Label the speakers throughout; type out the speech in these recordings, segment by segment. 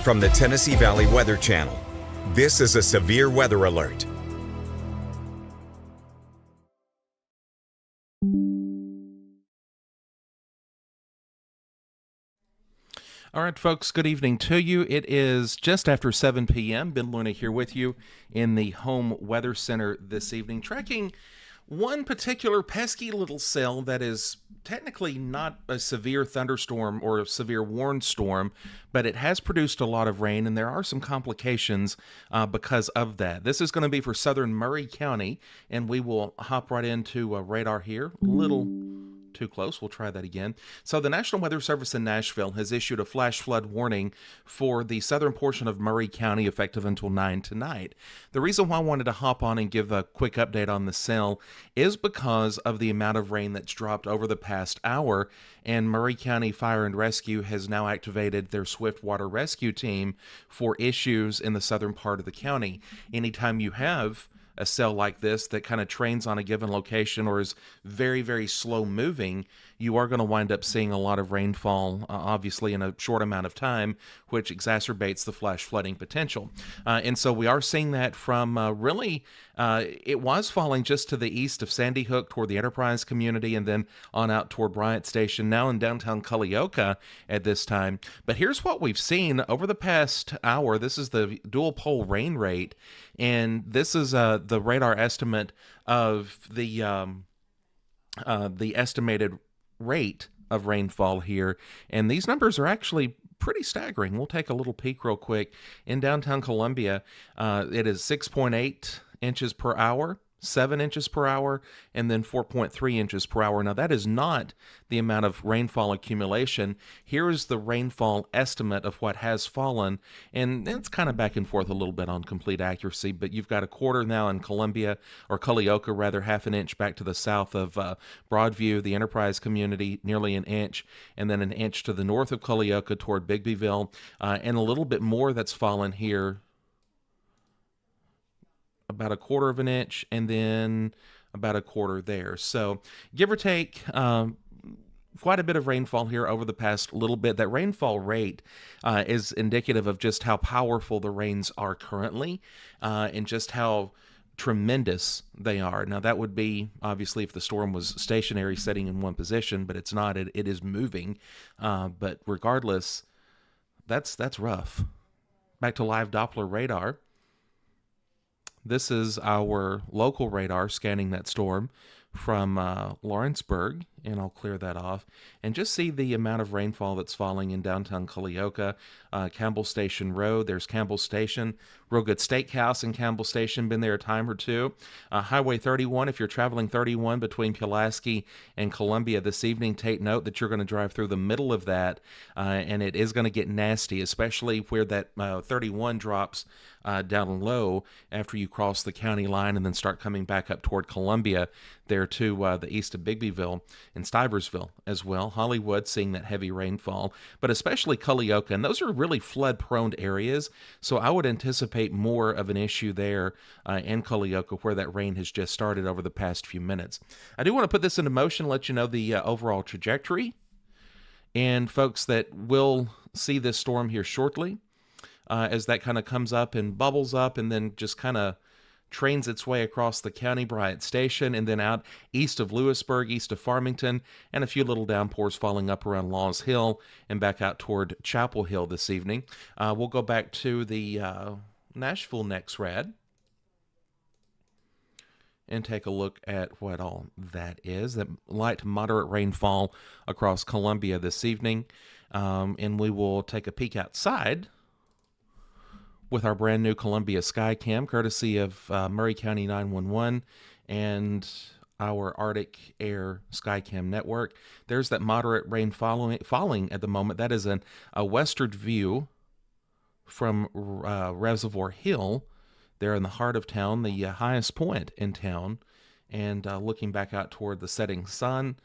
Speaker 1: From the Tennessee Valley Weather Channel, this is a severe weather alert.
Speaker 2: All right, folks, good evening to you. It is just after 7 p.m. Ben Luna here with you in the Home Weather Center this evening, tracking one particular pesky little cell that is technically not a severe thunderstorm or a severe warned storm, but it has produced a lot of rain, and there are some complications because of that. This is going to be for southern Murray County, and we will hop right into radar here. Little too close. We'll try that again. So the National Weather Service in Nashville has issued a flash flood warning for the southern portion of Murray County effective until 9 tonight. The reason why I wanted to hop on and give a quick update on the cell is because of the amount of rain that's dropped over the past hour, and Murray County Fire and Rescue has now activated their swift water rescue team for issues in the southern part of the county. Anytime you have a cell like this that kind of trains on a given location or is very, very slow moving, you are going to wind up seeing a lot of rainfall, obviously in a short amount of time, which exacerbates the flash flooding potential. And so we are seeing that from it was falling just to the east of Sandy Hook toward the Enterprise community and then on out toward Bryant Station, now in downtown Culleoka at this time. But here's what we've seen over the past hour. This is the dual pole rain rate, and this is the radar estimate of the estimated rate of rainfall here, and these numbers are actually pretty staggering. We'll take a little peek real quick. In downtown Columbia, it is 6.8 inches per hour, 7 inches per hour, and then 4.3 inches per hour. Now, that is not the amount of rainfall accumulation. Here is the rainfall estimate of what has fallen, and it's kind of back and forth a little bit on complete accuracy, but you've got a quarter now in Columbia, or Culleoka rather, half an inch back to the south of Broadview, the Enterprise community, nearly an inch, and then an inch to the north of Culleoka toward Bigbyville, and a little bit more that's fallen here, about a quarter of an inch, and then about a quarter there. So give or take quite a bit of rainfall here over the past little bit. That rainfall rate is indicative of just how powerful the rains are currently and just how tremendous they are. Now, that would be obviously if the storm was stationary, sitting in one position, but it's not. It is moving. But regardless, that's rough. Back to live Doppler radar. This is our local radar scanning that storm from Lawrenceburg, and I'll clear that off, and just see the amount of rainfall that's falling in downtown Culleoka. Campbell Station Road, there's Campbell Station, real good steakhouse in Campbell Station, been there a time or two. Highway 31, if you're traveling 31 between Pulaski and Columbia this evening, take note that you're going to drive through the middle of that, and it is going to get nasty, especially where that 31 drops down low after you cross the county line and then start coming back up toward Columbia there to the east of Bigbyville and Stiversville as well. Hollywood seeing that heavy rainfall, but especially Culleoka, and those are really flood-prone areas, so I would anticipate more of an issue there in Culleoka where that rain has just started over the past few minutes. I do want to put this into motion, let you know the overall trajectory, and folks that will see this storm here shortly, as that kind of comes up and bubbles up and then just kind of trains its way across the county, Bryant Station, and then out east of Lewisburg, east of Farmington, and a few little downpours falling up around Laws Hill and back out toward Chapel Hill this evening. We'll go back to the Nashville NexRad and take a look at what all that is. That light to moderate rainfall across Columbia this evening, and we will take a peek outside with our brand new Columbia Skycam, courtesy of Murray County 911 and our Arctic Air Skycam network. There's that moderate rain falling at the moment. That is a western view from Reservoir Hill, there in the heart of town, the highest point in town, and looking back out toward the setting sun,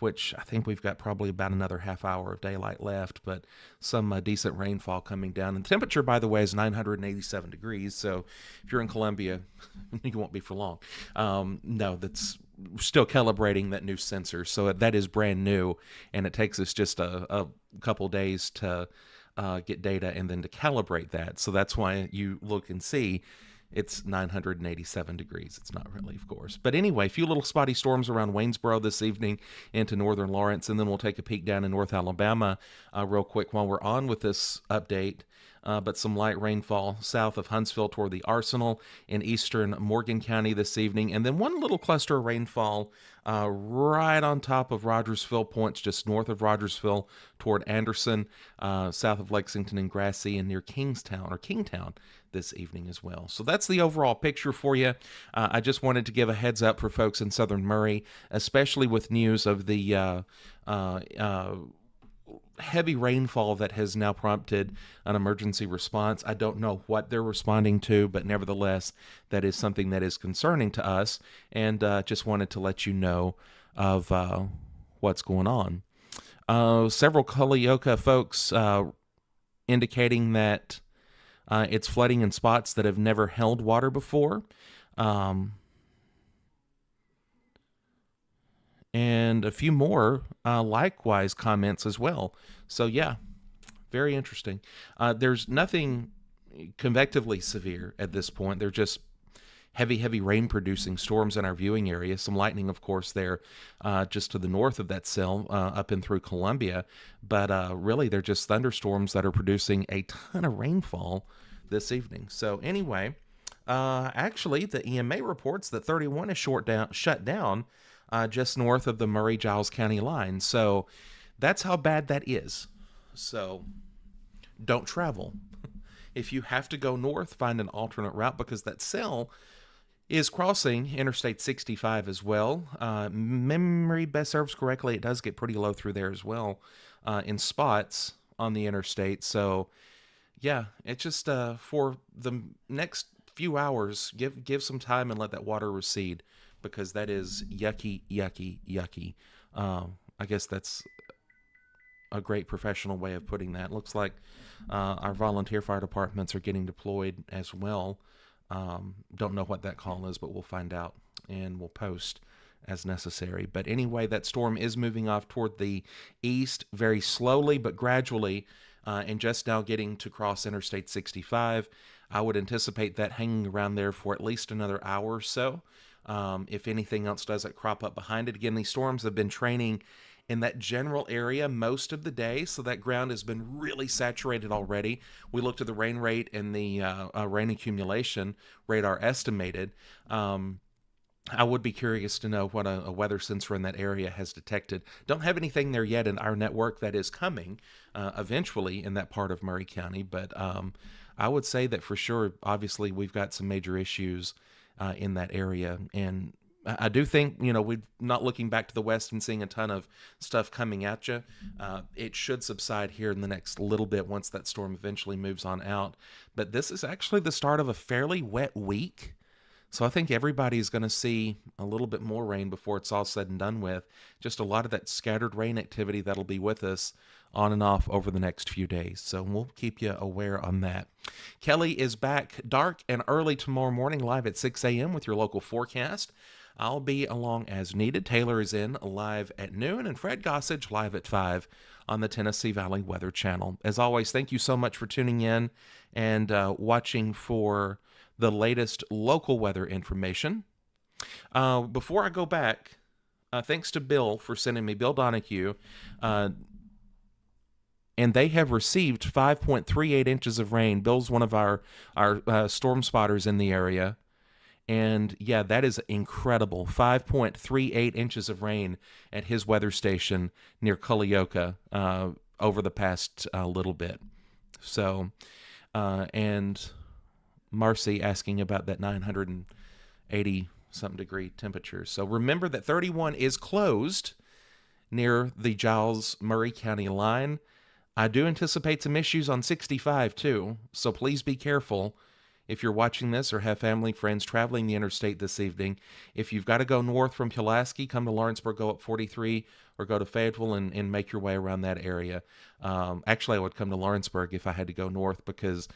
Speaker 2: which I think we've got probably about another half hour of daylight left, but some decent rainfall coming down. And the temperature, by the way, is 987 degrees, so if you're in Columbia, you won't be for long. No, that's still calibrating that new sensor, so that is brand new, and it takes us just a couple days to get data and then to calibrate that. So that's why you look and see it's 987 degrees. It's not really, of course. But anyway, a few little spotty storms around Waynesboro this evening into northern Lawrence, and then we'll take a peek down in North Alabama real quick while we're on with this update. But some light rainfall south of Huntsville toward the Arsenal in eastern Morgan County this evening. And then one little cluster of rainfall right on top of Rogersville, points just north of Rogersville toward Anderson, south of Lexington and Grassy, and near Kingtown this evening as well. So that's the overall picture for you. I just wanted to give a heads up for folks in southern Murray, especially with news of the heavy rainfall that has now prompted an emergency response. I don't know what they're responding to, but nevertheless, that is something that is concerning to us, and just wanted to let you know of what's going on. Several Culleoka folks indicating that it's flooding in spots that have never held water before. And a few more likewise comments as well. So yeah, very interesting. There's nothing convectively severe at this point. They're just heavy rain producing storms in our viewing area. Some lightning, of course, there just to the north of that cell up and through Columbia. But really, they're just thunderstorms that are producing a ton of rainfall this evening. So anyway, actually, the EMA reports that 31 is shut down just north of the Murray-Giles County line. So that's how bad that is. So don't travel. If you have to go north, find an alternate route, because that cell is crossing Interstate 65 as well. Memory best serves correctly, it does get pretty low through there as well in spots on the interstate. So yeah, it's just for the next few hours, give some time and let that water recede, because that is yucky. I guess that's a great professional way of putting that. Looks like our volunteer fire departments are getting deployed as well. Don't know what that call is, but we'll find out and we'll post as necessary. But anyway, that storm is moving off toward the east very slowly but gradually, and just now getting to cross Interstate 65. I would anticipate that hanging around there for at least another hour or so. If anything else doesn't crop up behind it. Again, these storms have been training in that general area most of the day, so that ground has been really saturated already. We looked at the rain rate and the rain accumulation radar estimated. I would be curious to know what a weather sensor in that area has detected. Don't have anything there yet in our network. That is coming eventually in that part of Murray County, but I would say that for sure, obviously, we've got some major issues in that area. And I do think, we're not looking back to the west and seeing a ton of stuff coming at you. It should subside here in the next little bit once that storm eventually moves on out. But this is actually the start of a fairly wet week. So I think everybody's going to see a little bit more rain before it's all said and done with. Just a lot of that scattered rain activity that'll be with us on and off over the next few days. So we'll keep you aware on that. Kelly is back dark and early tomorrow morning, live at 6 a.m. with your local forecast. I'll be along as needed. Taylor is in live at noon, and Fred Gossage live at 5 on the Tennessee Valley Weather Channel. As always, thank you so much for tuning in and watching for the latest local weather information. Before I go back, thanks to Bill for sending me, Bill Donahue, and they have received 5.38 inches of rain. Bill's one of our storm spotters in the area. And yeah, that is incredible. 5.38 inches of rain at his weather station near Culleoka over the past little bit. So, and Marcy asking about that 980 something degree temperature. So remember that 31 is closed near the Giles Murray County line. I do anticipate some issues on 65 too, so please be careful if you're watching this or have family, friends traveling the interstate this evening. If you've got to go north from Pulaski, come to Lawrenceburg, go up 43, or go to Fayetteville and make your way around that area. Actually, I would come to Lawrenceburg if I had to go north, because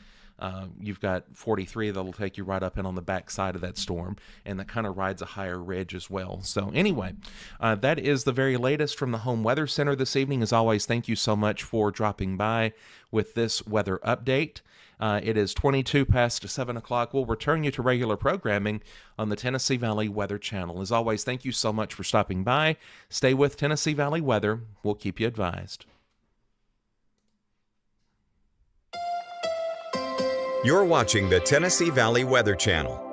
Speaker 2: You've got 43 that'll take you right up and on the back side of that storm, and that kind of rides a higher ridge as well. So anyway, that is the very latest from the Home Weather Center this evening. As always, thank you so much for dropping by with this weather update. It is 22 past 7 o'clock. We'll return you to regular programming on the Tennessee Valley Weather Channel. As always, thank you so much for stopping by. Stay with Tennessee Valley Weather. We'll keep you advised.
Speaker 1: You're watching the Tennessee Valley Weather Channel.